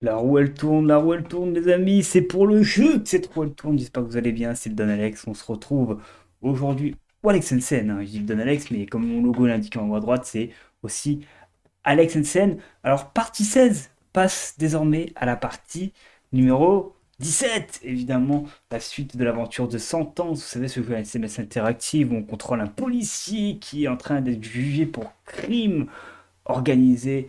La roue elle tourne, les amis, c'est pour le jeu que cette roue elle tourne. J'espère que vous allez bien, c'est le Don Alex. On se retrouve aujourd'hui, ou Alex Hansen, hein. Je dis le Don Alex, mais comme mon logo l'indique en haut à droite, c'est aussi Alex Hansen. Alors, partie 16 passe désormais à la partie numéro 17. Évidemment, la suite de l'aventure de Sentence. Vous savez, ce jeu à SMS interactive où on contrôle un policier qui est en train d'être jugé pour crime organisé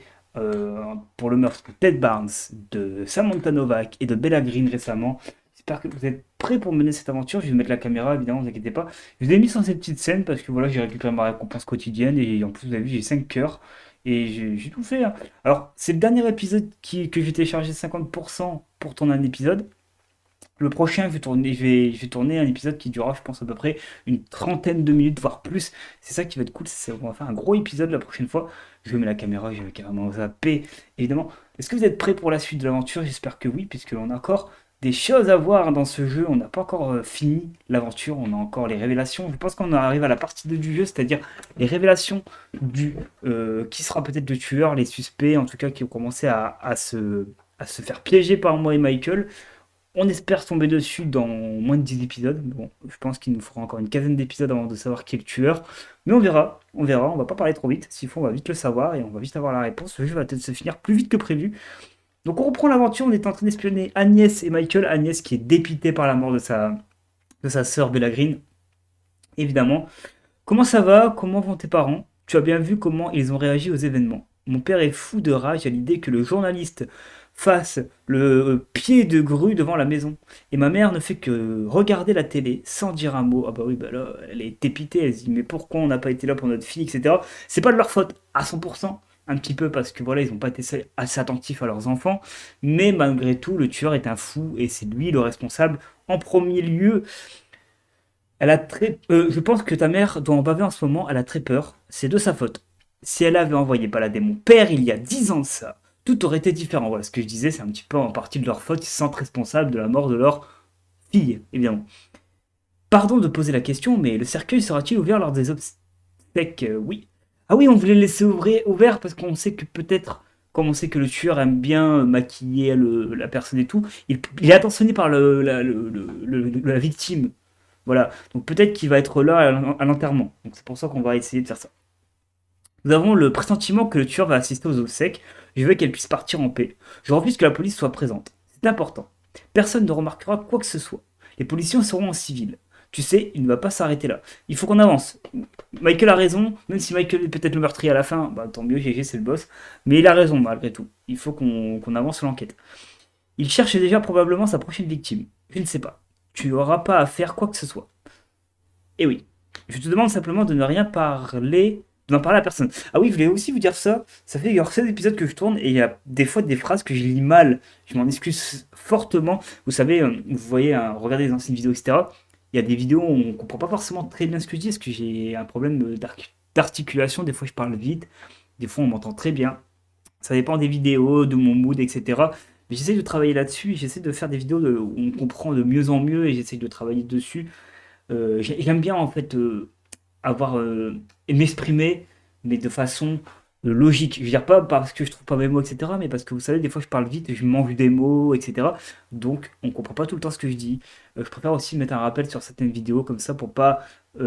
pour le meurtre de Ted Barnes, de Samantha Novak et de Bella Green récemment. J'espère que vous êtes prêts pour mener cette aventure. Je vais mettre la caméra, évidemment, ne vous inquiétez pas. Je vous ai mis sur cette petite scène parce que voilà, j'ai récupéré ma récompense quotidienne et en plus, vous avez vu, j'ai 5 cœurs et j'ai tout fait, hein. Alors, c'est le dernier épisode que j'ai téléchargé 50% pour tourner un épisode. Le prochain, je vais tourner un épisode qui durera, je pense, à peu près une trentaine de minutes, voire plus. C'est ça qui va être cool. On va faire un gros épisode la prochaine fois. Je mets la caméra, je vais carrément zapper. Évidemment, est-ce que vous êtes prêts pour la suite de l'aventure? J'espère que oui, puisqu'on a encore des choses à voir dans ce jeu. On n'a pas encore fini l'aventure. On a encore les révélations. Je pense qu'on arrive à la partie 2 du jeu, c'est-à-dire les révélations du qui sera peut-être le tueur, les suspects, en tout cas, qui ont commencé à se faire piéger par moi et Michael. On espère tomber dessus dans moins de 10 épisodes. Bon, je pense qu'il nous fera encore une quinzaine d'épisodes avant de savoir qui est le tueur. Mais on verra, on va pas parler trop vite. S'il faut, on va vite le savoir et on va vite avoir la réponse. Le jeu va peut-être se finir plus vite que prévu. Donc on reprend l'aventure, on est en train d'espionner Agnès et Michael. Agnès qui est dépitée par la mort de sa sœur Bella Green, évidemment. Comment ça va? Comment vont tes parents? Tu as bien vu comment ils ont réagi aux événements. Mon père est fou de rage à l'idée que le journaliste fasse le pied de grue devant la maison. Et ma mère ne fait que regarder la télé sans dire un mot. Ah bah oui, bah là, elle est dépitée, elle se dit mais pourquoi on n'a pas été là pour notre fille, etc. C'est pas de leur faute à 100%, un petit peu parce que voilà, ils n'ont pas été assez attentifs à leurs enfants. Mais malgré tout, le tueur est un fou et c'est lui le responsable en premier lieu. Je pense que ta mère doit en baver en ce moment, elle a très peur. C'est de sa faute. Si elle avait envoyé balader mon père il y a 10 ans de ça, tout aurait été différent. Voilà, ce que je disais, c'est un petit peu en partie de leur faute. Ils se sentent responsables de la mort de leur fille, évidemment. Pardon de poser la question, mais le cercueil sera-t-il ouvert lors des obsèques? Oui. Ah oui, on voulait le laisser ouvert parce qu'on sait que peut-être, comme on sait que le tueur aime bien maquiller la personne et tout, il est attentionné par la victime. Voilà, donc peut-être qu'il va être là à l'enterrement. Donc c'est pour ça qu'on va essayer de faire ça. Nous avons le pressentiment que le tueur va assister aux obsèques. Je veux qu'elle puisse partir en paix. Je refuse que la police soit présente. C'est important. Personne ne remarquera quoi que ce soit. Les policiers seront en civil. Tu sais, il ne va pas s'arrêter là. Il faut qu'on avance. Michael a raison, même si Michael est peut-être le meurtrier à la fin, bah tant mieux, GG c'est le boss. Mais il a raison malgré tout. Il faut qu'on avance l'enquête. Il cherche déjà probablement sa prochaine victime. Je ne sais pas. Tu n'auras pas à faire quoi que ce soit. Et oui, je te demande simplement de ne rien parler, de n'en parler à personne. Ah oui, je voulais aussi vous dire ça. Ça fait genre 16 épisodes que je tourne et il y a des fois des phrases que je lis mal. Je m'en excuse fortement. Vous savez, vous voyez, regardez les anciennes vidéos, etc. Il y a des vidéos où on comprend pas forcément très bien ce que je dis parce que j'ai un problème d'articulation. Des fois, je parle vite. Des fois, on m'entend très bien. Ça dépend des vidéos, de mon mood, etc. Mais j'essaie de travailler là-dessus. J'essaie de faire des vidéos où on comprend de mieux en mieux et j'essaie de travailler dessus. J'aime bien en fait avoir m'exprimer, mais de façon logique. Je veux dire pas parce que je trouve pas mes mots, etc. Mais parce que vous savez, des fois je parle vite, je mange des mots, etc. Donc on comprend pas tout le temps ce que je dis. Je préfère aussi mettre un rappel sur certaines vidéos comme ça pour pas qu'on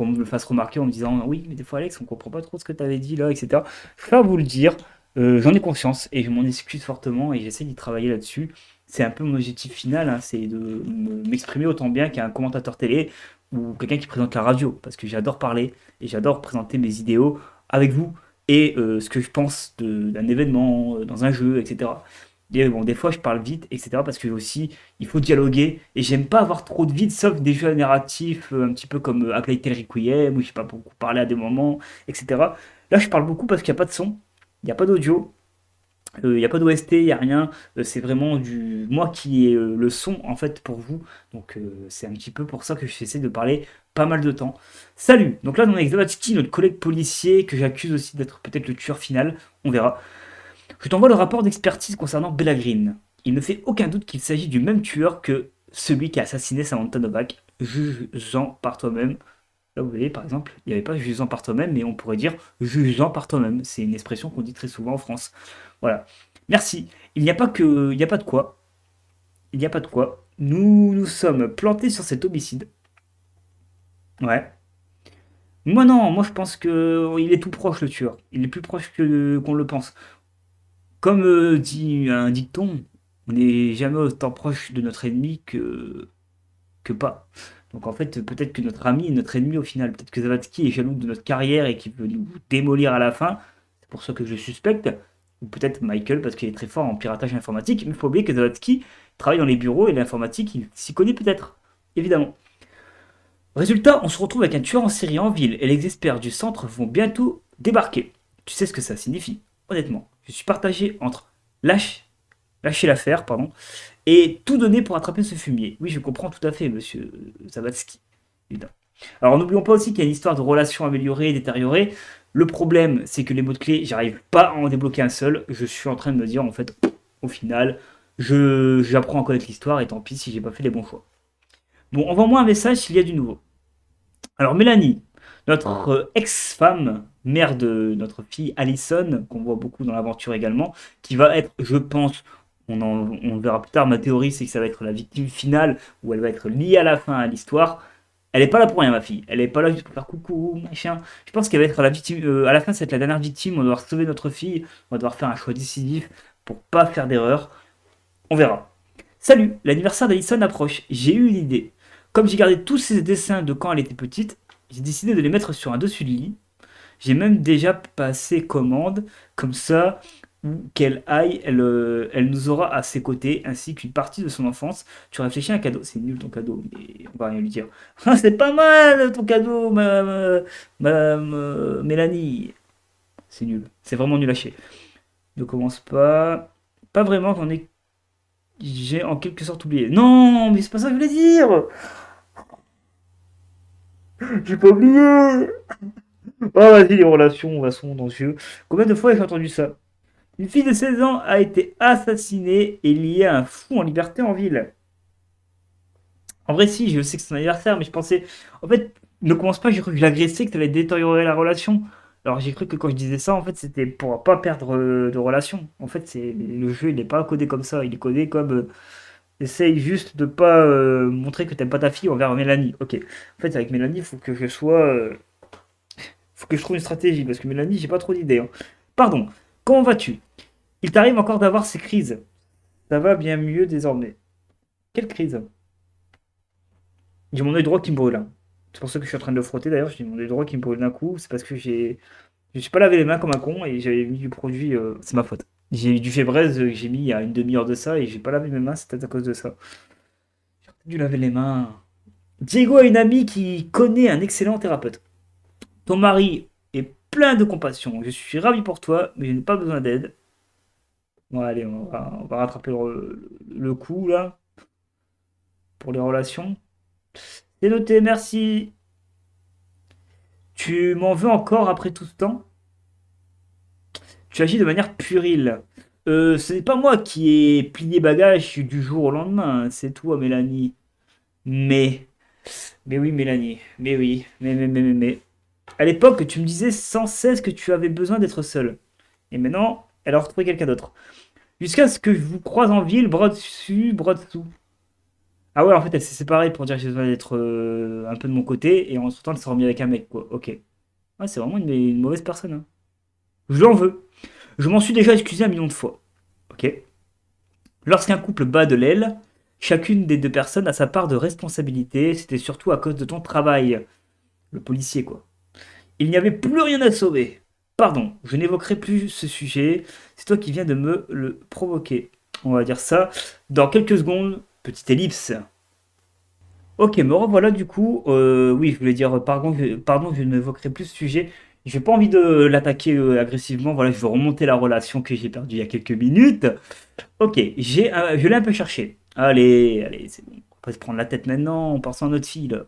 me le fasse remarquer en me disant oui, mais des fois Alex, on comprend pas trop ce que tu avais dit là, etc. Je préfère vous le dire. J'en ai conscience et je m'en excuse fortement et j'essaie d'y travailler là-dessus. C'est un peu mon objectif final, hein, c'est de m'exprimer autant bien qu'un commentateur télé ou quelqu'un qui présente la radio, parce que j'adore parler et j'adore présenter mes idéaux avec vous et ce que je pense d'un événement, dans un jeu, etc. Et bon, des fois je parle vite, etc. parce que aussi il faut dialoguer et j'aime pas avoir trop de vide, sauf des jeux narratifs un petit peu comme A Plague Tale Requiem où je sais pas beaucoup parler à des moments, etc. Là je parle beaucoup parce qu'il n'y a pas de son, il n'y a pas d'audio, il n'y a pas d'OST, il n'y a rien. C'est vraiment du moi qui ai le son en fait pour vous. Donc c'est un petit peu pour ça que j'essaie de parler pas mal de temps. Salut. Donc là on est avec Zawadzki, notre collègue policier que j'accuse aussi d'être peut-être le tueur final. On verra. Je t'envoie le rapport d'expertise concernant Bella Green. Il ne fait aucun doute qu'il s'agit du même tueur que celui qui a assassiné Samantha Novak. Juge-en par toi-même. Là, vous voyez, par exemple, il n'y avait pas jugeant par toi-même, mais on pourrait dire jugeant par toi-même. C'est une expression qu'on dit très souvent en France. Voilà. Merci. Il n'y a pas de quoi. Il n'y a pas de quoi. Nous nous sommes plantés sur cet homicide. Ouais. Moi non, moi je pense que il est tout proche le tueur. Il est plus proche que qu'on le pense. Comme dit un dicton, on n'est jamais autant proche de notre ennemi que pas. Donc en fait, peut-être que notre ami est notre ennemi au final. Peut-être que Zawadzki est jaloux de notre carrière et qu'il veut nous démolir à la fin. C'est pour ça que je le suspecte. Ou peut-être Michael parce qu'il est très fort en piratage informatique. Mais il faut oublier que Zawadzki travaille dans les bureaux et l'informatique, il s'y connaît peut-être. Évidemment. Résultat, on se retrouve avec un tueur en série en ville et les experts du centre vont bientôt débarquer. Tu sais ce que ça signifie, honnêtement. Je suis partagé entre lâche, lâcher l'affaire, pardon, et tout donner pour attraper ce fumier. Oui, je comprends tout à fait, monsieur Zavatsky. Évidemment. Alors n'oublions pas aussi qu'il y a une histoire de relations améliorées et détériorées. Le problème, c'est que les mots de clé, j'arrive pas à en débloquer un seul. Je suis en train de me dire, en fait, au final, j'apprends à connaître l'histoire et tant pis si j'ai pas fait les bons choix. Bon, envoie-moi un message s'il y a du nouveau. Alors Mélanie, notre ex-femme, mère de notre fille Allison, qu'on voit beaucoup dans l'aventure également, qui va être, je pense, on le verra plus tard, ma théorie c'est que ça va être la victime finale, où elle va être liée à la fin à l'histoire. Elle n'est pas là pour rien, ma fille. Elle n'est pas là juste pour faire coucou, machin. Je pense qu'elle va être la victime. À la fin, c'est la dernière victime. On va devoir sauver notre fille. On va devoir faire un choix décisif pour pas faire d'erreur. On verra. Salut, l'anniversaire d'Alison approche. J'ai eu une idée. Comme j'ai gardé tous ses dessins de quand elle était petite, j'ai décidé de les mettre sur un dessus de lit. J'ai même déjà passé commande, comme ça, où qu'elle aille, elle nous aura à ses côtés, ainsi qu'une partie de son enfance. Tu réfléchis à un cadeau. C'est nul ton cadeau, mais on va rien lui dire. Ah, c'est pas mal ton cadeau, Mélanie. C'est nul. C'est vraiment nul à chier. Ne commence pas. Pas vraiment, j'ai en quelque sorte oublié. Non, mais c'est pas ça que je voulais dire. J'ai pas oublié. Oh, vas-y, les relations, on va son dans les yeux. Combien de fois ai-je entendu ça? Une fille de 16 ans a été assassinée et liée à un fou en liberté en ville. En vrai, si, je sais que c'est son anniversaire, mais je pensais. En fait, ne commence pas, j'ai cru que je l'agressais, que ça allait détériorer la relation. Alors j'ai cru que quand je disais ça, en fait, c'était pour pas perdre de relation. En fait, c'est le jeu, il n'est pas codé comme ça. Il est codé comme essaye juste de pas montrer que t'aimes pas ta fille envers Mélanie. Ok. En fait, avec Mélanie, il faut que je sois. Faut que je trouve une stratégie, parce que Mélanie, j'ai pas trop d'idées, hein. Pardon, comment vas-tu? Il t'arrive encore d'avoir ces crises. Ça va bien mieux désormais. Quelle crise? J'ai mon œil droit qui me brûle, hein. C'est pour ça que je suis en train de le frotter d'ailleurs. J'ai mon œil droit qui me brûle d'un coup. C'est parce que je me suis pas lavé les mains comme un con et j'avais mis du produit. C'est ma faute. J'ai eu du Fébreze que j'ai mis il y a une demi-heure de ça et j'ai pas lavé mes mains. C'est peut-être à cause de ça. J'ai dû laver les mains. Diego a une amie qui connaît un excellent thérapeute. Ton mari est plein de compassion. Je suis ravi pour toi, mais je n'ai pas besoin d'aide. Bon, allez, on va rattraper le coup là pour les relations. C'est noté, merci. Tu m'en veux encore après tout ce temps? Tu agis de manière puérile. Ce n'est pas moi qui ai plié bagage du jour au lendemain, hein, c'est toi, Mélanie. Mais, mais oui, Mélanie, mais oui, mais. À l'époque, tu me disais sans cesse que tu avais besoin d'être seule. Et maintenant, elle a retrouvé quelqu'un d'autre. Jusqu'à ce que je vous croise en ville, bras dessus, bras dessous. Ah ouais, en fait, elle s'est séparée pour dire que j'ai besoin d'être un peu de mon côté, et en ce temps, elle s'est remise avec un mec, quoi. Ok. Ouais, c'est vraiment une mauvaise personne, hein. Je l'en veux. Je m'en suis déjà excusé un million de fois. Ok. Lorsqu'un couple bat de l'aile, chacune des deux personnes a sa part de responsabilité. C'était surtout à cause de ton travail. Le policier, quoi. Il n'y avait plus rien à sauver. Pardon, je n'évoquerai plus ce sujet. C'est toi qui viens de me le provoquer. On va dire ça. Dans quelques secondes, petite ellipse. Ok, me revoilà du coup. Oui, je voulais dire, pardon, je n'évoquerai plus ce sujet. J'ai pas envie de l'attaquer agressivement. Voilà, je veux remonter la relation que j'ai perdue il y a quelques minutes. Ok, je l'ai un peu cherché. Allez, c'est bon. On va pas se prendre la tête maintenant. On pense à notre fille là.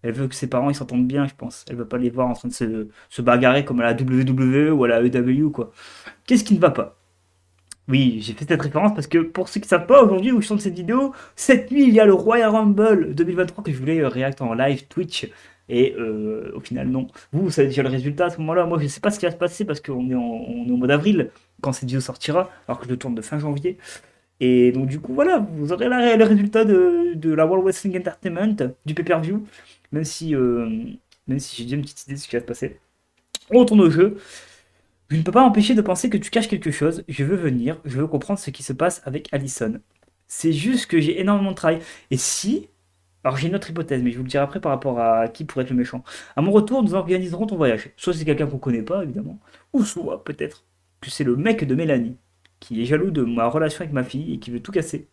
Elle veut que ses parents ils s'entendent bien, je pense. Elle veut pas les voir en train de se bagarrer comme à la WWE ou à la EW quoi. Qu'est-ce qui ne va pas? Oui, j'ai fait cette référence parce que pour ceux qui ne savent pas, aujourd'hui où je tourne cette vidéo, cette nuit il y a le Royal Rumble 2023 que je voulais react en live Twitch Et au final, non. Vous savez déjà le résultat à ce moment-là. Moi, je ne sais pas ce qui va se passer parce qu'on est, on est au mois d'avril quand cette vidéo sortira, alors que je le tourne de fin janvier. Et donc, du coup, voilà, vous aurez le résultat de la World Wrestling Entertainment, du pay-per-view, même si, euh, même si j'ai déjà une petite idée de ce qui va se passer. On retourne au jeu. Je ne peux pas m'empêcher de penser que tu caches quelque chose. Je veux venir, je veux comprendre ce qui se passe avec Allison. C'est juste que j'ai énormément de travail. Et si. Alors j'ai une autre hypothèse, mais je vous le dirai après par rapport à qui pourrait être le méchant. À mon retour, nous organiserons ton voyage. Soit c'est quelqu'un qu'on connaît pas, évidemment, ou soit peut-être que c'est le mec de Mélanie, qui est jaloux de ma relation avec ma fille et qui veut tout casser,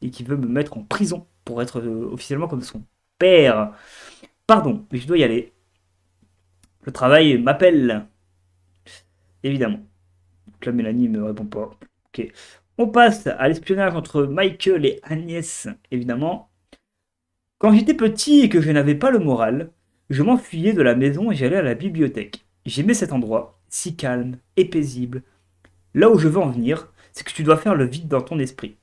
et qui veut me mettre en prison pour être officiellement comme son père. Pardon, mais je dois y aller. Le travail m'appelle, évidemment. Donc là, Mélanie ne me répond pas. Ok. On passe à l'espionnage entre Michael et Agnès, évidemment. Quand j'étais petit et que je n'avais pas le moral, je m'enfuyais de la maison et j'allais à la bibliothèque. J'aimais cet endroit, si calme et paisible. Là où je veux en venir, c'est que tu dois faire le vide dans ton esprit.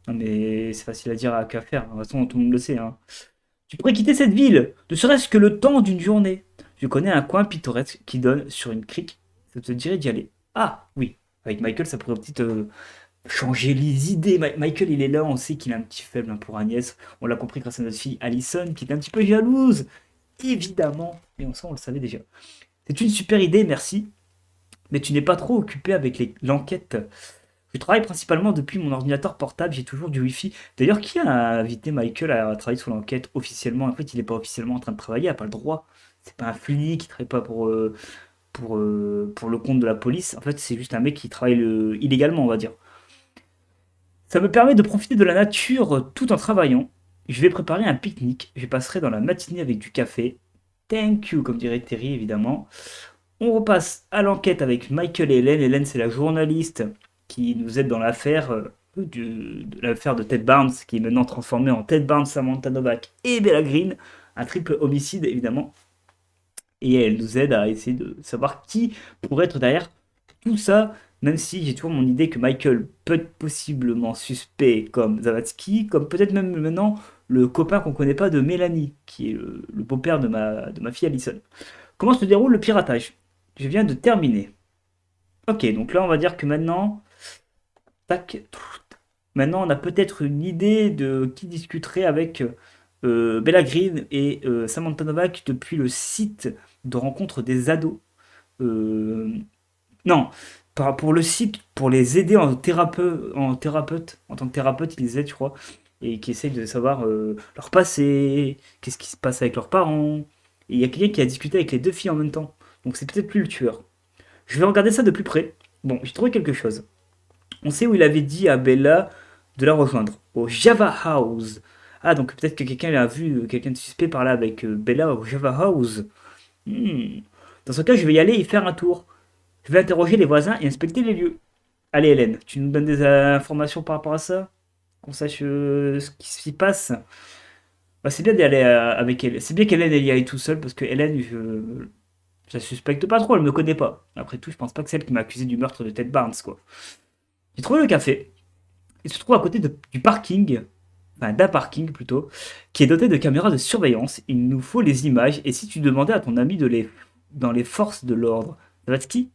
Non mais c'est facile à dire qu'à faire, de toute façon tout le monde le sait. Hein. Tu pourrais quitter cette ville, ne serait-ce que le temps d'une journée. Je connais un coin pittoresque qui donne sur une crique. Ça te dirait d'y aller. Ah oui, avec Michael ça pourrait peut-être changer les idées. Michael, il est là, on sait qu'il a un petit faible hein, pour Agnès. On l'a compris grâce à notre fille Allison, qui est un petit peu jalouse, évidemment. Et ça, on le savait déjà. C'est une super idée, merci. Mais tu n'es pas trop occupé avec l'enquête. Je travaille principalement depuis mon ordinateur portable, j'ai toujours du Wi-Fi. D'ailleurs, qui a invité Michael à travailler sur l'enquête officiellement? En fait, il n'est pas officiellement en train de travailler, il n'a pas le droit. C'est pas un flic, il travaille pas pour le compte de la police. En fait, c'est juste un mec qui travaille illégalement, on va dire. Ça me permet de profiter de la nature tout en travaillant. Je vais préparer un pique-nique. Je passerai dans la matinée avec du café. Thank you, comme dirait Terry, évidemment. On repasse à l'enquête avec Michael et Hélène. Hélène, c'est la journaliste qui nous aide dans l'affaire de l'affaire de Ted Barnes, qui est maintenant transformée en Ted Barnes, Samantha Novak et Bella Green. Un triple homicide, évidemment. Et elle nous aide à essayer de savoir qui pourrait être derrière tout ça, même si j'ai toujours mon idée que Michael peut être possiblement suspect comme Zawadzki, comme peut-être même maintenant le copain qu'on connaît pas de Mélanie, qui est le beau-père de ma fille Alison. Comment se déroule le piratage? Je viens de terminer. Ok, donc là on va dire que maintenant, tac, maintenant on a peut-être une idée de qui discuterait avec Bella Green et Samantha Novak depuis le site de rencontre des ados. Euh, non, pour le site, pour les aider en tant que thérapeute, ils les aident, je crois, et qui essayent de savoir leur passé, qu'est-ce qui se passe avec leurs parents. Et il y a quelqu'un qui a discuté avec les deux filles en même temps, donc c'est peut-être plus le tueur. Je vais regarder ça de plus près. Bon, j'ai trouvé quelque chose. On sait où il avait dit à Bella de la rejoindre, au Java House. Ah, donc peut-être que quelqu'un a vu quelqu'un de suspect par là avec Bella au Java House. Hmm. Dans ce cas, je vais y aller et faire un tour. Je vais interroger les voisins et inspecter les lieux. Allez Hélène, tu nous donnes des informations par rapport à ça? Qu'on sache ce qui s'y passe? Bah, c'est bien d'y aller avec elle. C'est bien qu'Hélène elle y aille tout seul parce que Hélène, je la suspecte pas trop, elle me connaît pas. Après tout, je pense pas que c'est elle qui m'a accusé du meurtre de Ted Barnes, quoi. J'ai trouvé le café. Il se trouve à côté du parking, enfin d'un parking plutôt, qui est doté de caméras de surveillance. Il nous faut les images et si tu demandais à ton ami dans les forces de l'ordre, Zavatsky,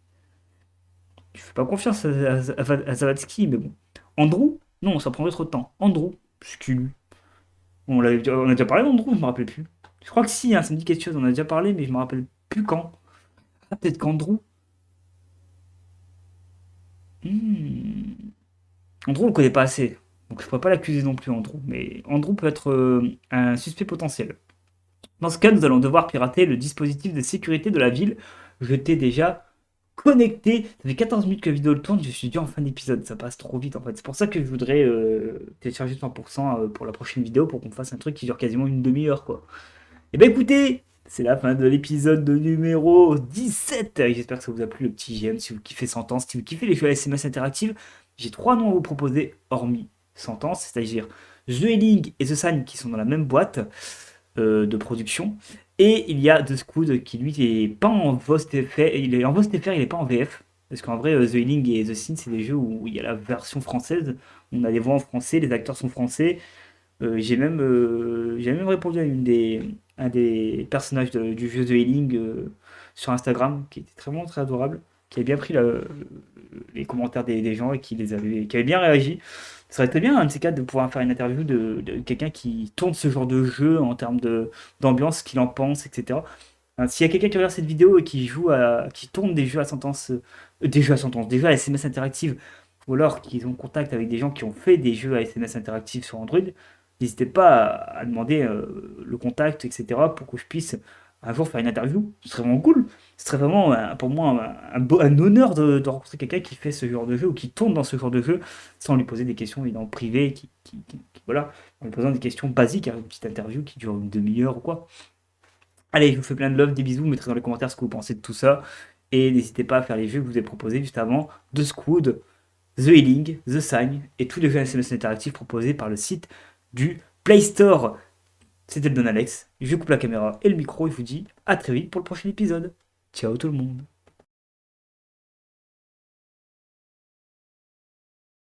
je fais pas confiance à Zavatsky, mais bon. Andrew? Non, ça prendrait trop de temps. Andrew? C'est qui lui? On a déjà parlé d'Andrew, je me rappelle plus. Je crois que si, hein, ça me dit quelque chose, on a déjà parlé, mais je me rappelle plus quand. Ah, peut-être qu'Andrew. Hmm. Andrew, on le connaît pas assez. Donc je pourrais pas l'accuser non plus, Andrew. Mais Andrew peut être un suspect potentiel. Dans ce cas, nous allons devoir pirater le dispositif de sécurité de la ville. Je t'ai déjà connecté. Ça fait 14 minutes que la vidéo le tourne. Je suis déjà en fin d'épisode. Ça passe trop vite en fait. C'est pour ça que je voudrais télécharger 100% pour la prochaine vidéo pour qu'on fasse un truc qui dure quasiment une demi-heure quoi. Et ben écoutez, c'est la fin de l'épisode de numéro 17. J'espère que ça vous a plu le petit GM. Si vous kiffez Sentence, si vous kiffez les jeux SMS interactifs, j'ai trois noms à vous proposer hormis Sentence, c'est-à-dire The Healing et The Sign qui sont dans la même boîte de production. Et il y a The Squid qui lui est pas en VOSTFR, il est en VOSTFR, il est pas en VF. Parce qu'en vrai, The Healing et The Sin, c'est des jeux où il y a la version française. On a les voix en français, les acteurs sont français. J'ai même répondu à un des personnages du jeu The Healing sur Instagram, qui était vraiment très adorable, qui avait bien pris les commentaires des gens et qui avait bien réagi. Ça aurait été bien, un de ces quatre, de pouvoir faire une interview de quelqu'un qui tourne ce genre de jeu en termes d'ambiance, ce qu'il en pense, etc. Hein, s'il y a quelqu'un qui regarde cette vidéo et qui tourne des jeux à sentence, des jeux à SMS interactive, ou alors qu'ils ont contact avec des gens qui ont fait des jeux à SMS interactifs sur Android, n'hésitez pas à demander le contact, etc., pour que je puisse un jour faire une interview. Ce serait vraiment cool. Ce serait vraiment pour moi un honneur de rencontrer quelqu'un qui fait ce genre de jeu ou qui tourne dans ce genre de jeu sans lui poser des questions évidemment privées, voilà, en lui posant des questions basiques, hein, une petite interview qui dure une demi-heure ou quoi. Allez, je vous fais plein de love, des bisous, mettrez dans les commentaires ce que vous pensez de tout ça. Et n'hésitez pas à faire les jeux que je vous ai proposés juste avant, The Squad, The Healing, The Sign et tous les jeux SMS interactifs proposés par le site du Play Store. C'était le Don Alex, je coupe la caméra et le micro et je vous dis à très vite pour le prochain épisode. Ciao tout le monde.